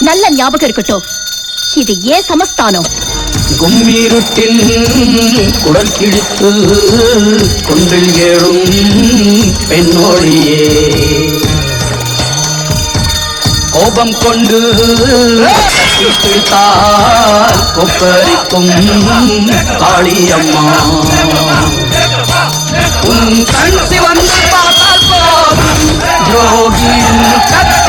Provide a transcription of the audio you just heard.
நல்ல ஞாபகம் இருக்கட்டும், இது ஏன் சமஸ்தானம். கும்மீருட்டில் குடல் கிழித்து கொன்றில் ஏழும் பெண்ணோழியே கோபம் கொண்டு பிடித்தால் கொப்பரிக்கும் காளியம்மா உன் கண் சிவந்து பார்த்தால் போதும் துரோகியின் கத்தி